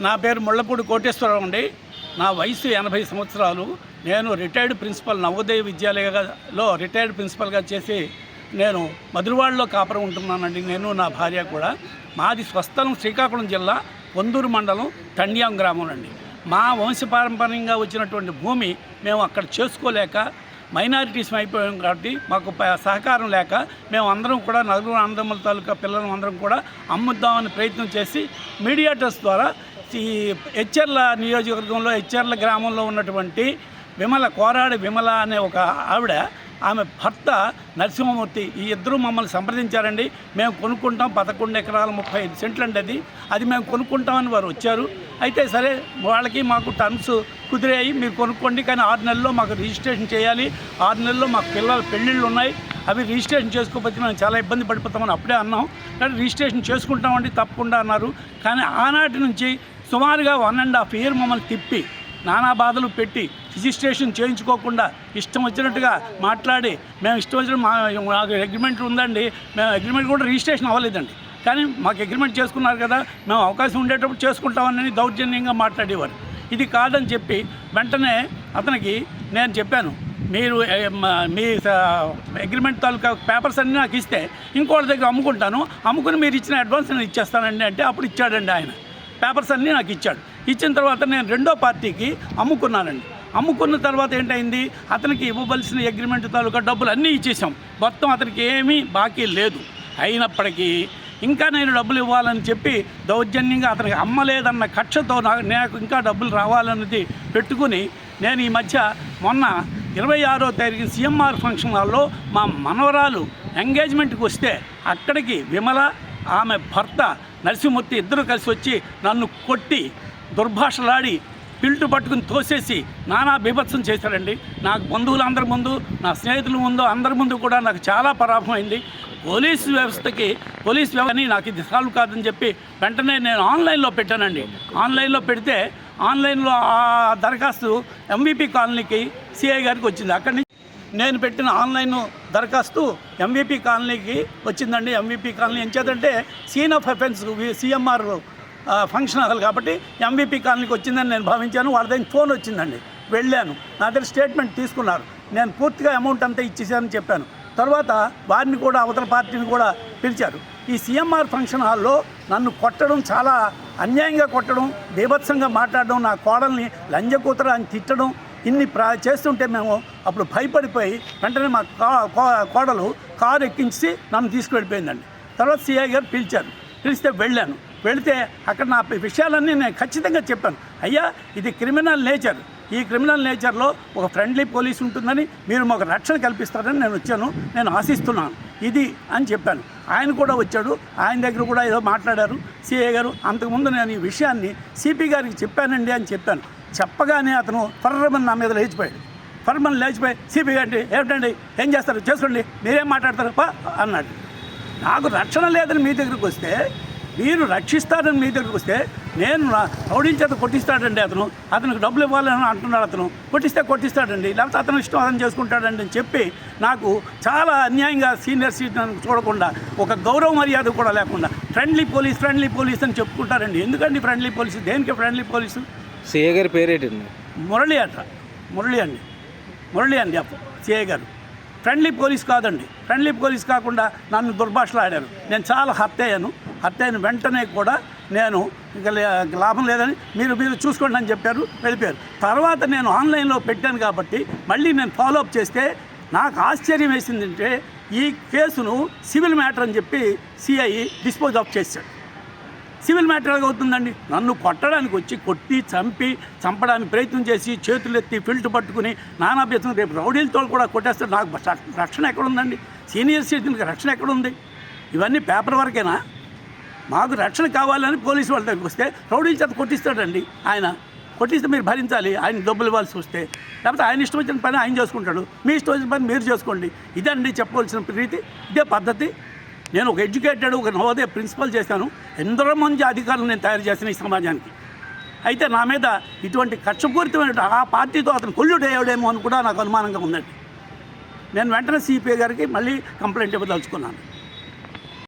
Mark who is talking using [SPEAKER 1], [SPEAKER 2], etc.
[SPEAKER 1] నా పేరు ముళ్ళపూడి కోటేశ్వరరావు అండి. నా వయసు 80 సంవత్సరాలు. నేను రిటైర్డ్ ప్రిన్సిపల్ నవోదయ విద్యాలయలో రిటైర్డ్ ప్రిన్సిపల్గా చేసి నేను మధురవాడలో కాపురం ఉంటున్నానండి. నేను నా భార్య కూడా. మాది స్వస్థలం శ్రీకాకుళం జిల్లా పొందూరు మండలం తండ్యాం గ్రామం అండి. మా వంశపారంపర్యంగా వచ్చినటువంటి భూమి మేము అక్కడ చేసుకోలేక మైనారిటీస్ అయిపోయాం కాబట్టి మాకు సహకారం లేక మేము అందరం కూడా నలుగురు అన్నదమ్ముల తాలూకా పిల్లలు అందరం కూడా అమ్ముద్దామని ప్రయత్నం చేసి మీడియేటర్స్ ద్వారా ఈ ఎచ్చెర్ల నియోజకవర్గంలో ఎచ్చెర్ల గ్రామంలో ఉన్నటువంటి కోరాడి విమల అనే ఒక ఆవిడ, ఆమె భర్త నరసింహమూర్తి, ఈ ఇద్దరు మమ్మల్ని సంప్రదించారండి. మేము కొనుక్కుంటాం 11 ఎకరాల 35 సెంట్లు అండి. అది మేము కొనుక్కుంటామని వారు వచ్చారు. అయితే సరే వాళ్ళకి మాకు టర్మ్స్ కుదిరాయి, మీరు కొనుక్కోండి, కానీ 6 నెలల్లో మాకు రిజిస్ట్రేషన్ చేయాలి, 6 నెలల్లో మాకు పిల్లల పెళ్ళిళ్ళు ఉన్నాయి, అవి రిజిస్ట్రేషన్ చేసుకోకపోతే మేము చాలా ఇబ్బంది పడిపోతామని అప్పుడే అన్నాం. కానీ రిజిస్ట్రేషన్ చేసుకుంటామండి తప్పకుండా అన్నారు. కానీ ఆనాటి నుంచి సుమారుగా 1.5 ఇయర్ మమ్మల్ని తిప్పి నానా బాధలు పెట్టి రిజిస్ట్రేషన్ చేయించుకోకుండా ఇష్టం వచ్చినట్టుగా మాట్లాడి మేము ఇష్టం వచ్చినట్టు మాకు అగ్రిమెంట్ ఉందండి, మేము అగ్రిమెంట్ కూడా రిజిస్ట్రేషన్ అవ్వలేదండి. కానీ మాకు అగ్రిమెంట్ చేసుకున్నారు కదా, మేము అవకాశం ఉండేటప్పుడు చేసుకుంటామని దౌర్జన్యంగా మాట్లాడేవారు. ఇది కాదని చెప్పి వెంటనే అతనికి నేను చెప్పాను, మీరు మీ అగ్రిమెంట్ తాలూకా పేపర్స్ అన్నీ నాకు ఇస్తే ఇంకోటి దగ్గర అమ్ముకుని మీరు ఇచ్చిన అడ్వాన్స్ నేను ఇచ్చేస్తానండి అంటే అప్పుడు ఇచ్చాడండి ఆయన. పేపర్స్ అన్నీ నాకు ఇచ్చాడు. ఇచ్చిన తర్వాత నేను రెండో పార్టీకి అమ్ముకున్నానండి. అమ్ముకున్న తర్వాత ఏంటైంది, అతనికి ఇవ్వవలసిన అగ్రిమెంట్ తాలూకా డబ్బులు అన్నీ ఇచ్చేసాం. మొత్తం అతనికి ఏమీ బాకీ లేదు. అయినప్పటికీ ఇంకా నేను డబ్బులు ఇవ్వాలని చెప్పి దౌర్జన్యంగా అతనికి అమ్మలేదన్న కక్షతో నాకు ఇంకా డబ్బులు రావాలన్నది పెట్టుకుని నేను ఈ మధ్య మొన్న 26వ తారీఖు సిఎంఆర్ ఫంక్షన్ హాల్లో మా మనవరాలు ఎంగేజ్మెంట్కి వస్తే అక్కడికి విమల, ఆమె భర్త నరసింహమూర్తి ఇద్దరు కలిసి వచ్చి నన్ను కొట్టి దుర్భాషలాడి పిల్టు పట్టుకుని తోసేసి నానా బీభత్సం చేశారండి. నాకు బంధువులు అందరి ముందు, నా స్నేహితుల ముందు, అందరి ముందు కూడా నాకు చాలా పరాభం అయింది. పోలీస్ వ్యవస్థని నాకు ఇది సాల్వ్ కాదని చెప్పి వెంటనే నేను ఆన్లైన్లో పెట్టానండి. ఆన్లైన్లో పెడితే ఆన్లైన్లో ఆ దరఖాస్తు ఎంవిపి కాలనీకి సిఐ గారికి వచ్చింది. అక్కడి నుంచి నేను పెట్టిన ఆన్లైన్ దరఖాస్తు ఎంవిపి కాలనీకి వచ్చిందండి. ఎంవిపి కాలనీ ఎంచేదంటే scene of offence CMR function hall కాబట్టి ఎంవిపి కాలనీకి వచ్చిందని నేను భావించాను. వాళ్ళ దగ్గర ఫోన్ వచ్చిందండి. వెళ్ళాను, నా దగ్గర స్టేట్మెంట్ తీసుకున్నారు. నేను పూర్తిగా అమౌంట్ అంతా ఇచ్చేసానని చెప్పాను. తర్వాత వారిని కూడా అవతల పార్టీని కూడా పిలిచారు. ఈ సిఎంఆర్ ఫంక్షన్ హాల్లో నన్ను కొట్టడం, చాలా అన్యాయంగా కొట్టడం, బీభత్సంగా మాట్లాడడం, నా కోడల్ని లంజకూతుర అని తిట్టడం, ఇన్ని చేస్తుంటే మేము అప్పుడు భయపడిపోయి వెంటనే మా కోడలు కారు ఎక్కించి నన్ను తీసుకువెళ్ళిపోయిందండి. తర్వాత సిఐ గారు పిలిస్తే వెళితే అక్కడ నా విషయాలన్నీ నేను ఖచ్చితంగా చెప్పాను. అయ్యా, ఇది క్రిమినల్ నేచర్, ఈ క్రిమినల్ నేచర్లో ఒక ఫ్రెండ్లీ పోలీస్ ఉంటుందని మీరు మాకు రక్షణ కల్పిస్తారని నేను వచ్చాను, నేను ఆశిస్తున్నాను ఇది అని చెప్పాను. ఆయన కూడా వచ్చాడు, ఆయన దగ్గర కూడా ఏదో మాట్లాడారు సిఐ గారు. అంతకుముందు నేను ఈ విషయాన్ని సిపి గారికి చెప్పానండి అని చెప్పాను. చెప్పగానే అతను ఫర్రమని నా మీద లేచిపోయి సిపి గారి ఏమిటండి, ఏం చేస్తారు చేసుకోండి, మీరేం మాట్లాడతారు అన్నాడు. నాకు రక్షణ లేదని మీ దగ్గరికి వస్తే, మీరు రక్షిస్తారని మీ దగ్గరికి వస్తే నేను రౌడీల చేత కొట్టిస్తాడండి. అతనికి డబ్బులు ఇవ్వాలని అంటున్నాడు. అతను కొట్టిస్తాడండి, లేకపోతే అతను ఇష్టం అతను చేసుకుంటాడండి అని చెప్పి నాకు చాలా అన్యాయంగా సీనియర్ సిటిజన్ చూడకుండా, ఒక గౌరవ మర్యాద కూడా లేకుండా ఫ్రెండ్లీ పోలీస్ అని చెప్పుకుంటారండి. ఎందుకండి ఫ్రెండ్లీ పోలీసు? దేనికి ఫ్రెండ్లీ పోలీసు?
[SPEAKER 2] సిఏ గారి పేరేంటండి?
[SPEAKER 1] మురళి అండి సిఐ గారు. ఫ్రెండ్లీ పోలీస్ కాదండి. ఫ్రెండ్లీ పోలీస్ కాకుండా నన్ను దుర్భాషలు ఆడారు. నేను చాలా హర్ట్ అయిన వెంటనే కూడా నేను ఇక లాభం లేదని మీరు చూసుకోండి అని చెప్పారు, వెళ్ళిపోయారు. తర్వాత నేను ఆన్లైన్లో పెట్టాను కాబట్టి మళ్ళీ నేను ఫాలోఅప్ చేస్తే నాకు ఆశ్చర్యం వేసిందంటే, ఈ కేసును సివిల్ మ్యాటర్ అని చెప్పి సిఐ డిస్పోజ్ ఆఫ్ చేశాడు. సివిల్ మ్యాటర్ అవుతుందండి. నన్ను కొట్టడానికి వచ్చి కొట్టి చంపడానికి ప్రయత్నం చేసి చేతులెత్తి ఫిల్ట్ పట్టుకుని నానా బెత్తం, రేపు రౌడీలతో కూడా కొట్టేస్తాడు. నాకు రక్షణ ఎక్కడుందండి? సీనియర్ సిటిజన్కి రక్షణ ఎక్కడుంది? ఇవన్నీ పేపర్ వరకేనా? మాకు రక్షణ కావాలని పోలీసు వాళ్ళ దగ్గరికి వస్తే రౌడీల చేత కొట్టిస్తాడండి. ఆయన కొట్టిస్తే మీరు భరించాలి, ఆయన డబ్బులు ఇవ్వాల్సి వస్తే. లేకపోతే ఆయన ఇష్టం వచ్చిన పని ఆయన చేసుకుంటాడు, మీ ఇష్టం వచ్చిన పని మీరు చేసుకోండి. ఇదండి చెప్పవలసిన రీతి, ఇదే పద్ధతి. నేను ఒక ఎడ్యుకేటెడ్, ఒక నవోదయ ప్రిన్సిపల్ చేశాను. ఎందరో మంది అధికారులు నేను తయారు చేసిన ఈ సమాజానికి. అయితే నా మీద ఇటువంటి కక్షపూరితమైన ఆ పార్టీతో అతను కొల్యూట్ అయ్యాడేమో అని కూడా నాకు అనుమానంగా ఉందండి. నేను వెంటనే సిపిఐ గారికి మళ్ళీ కంప్లైంట్ ఇవ్వదలుచుకున్నాను.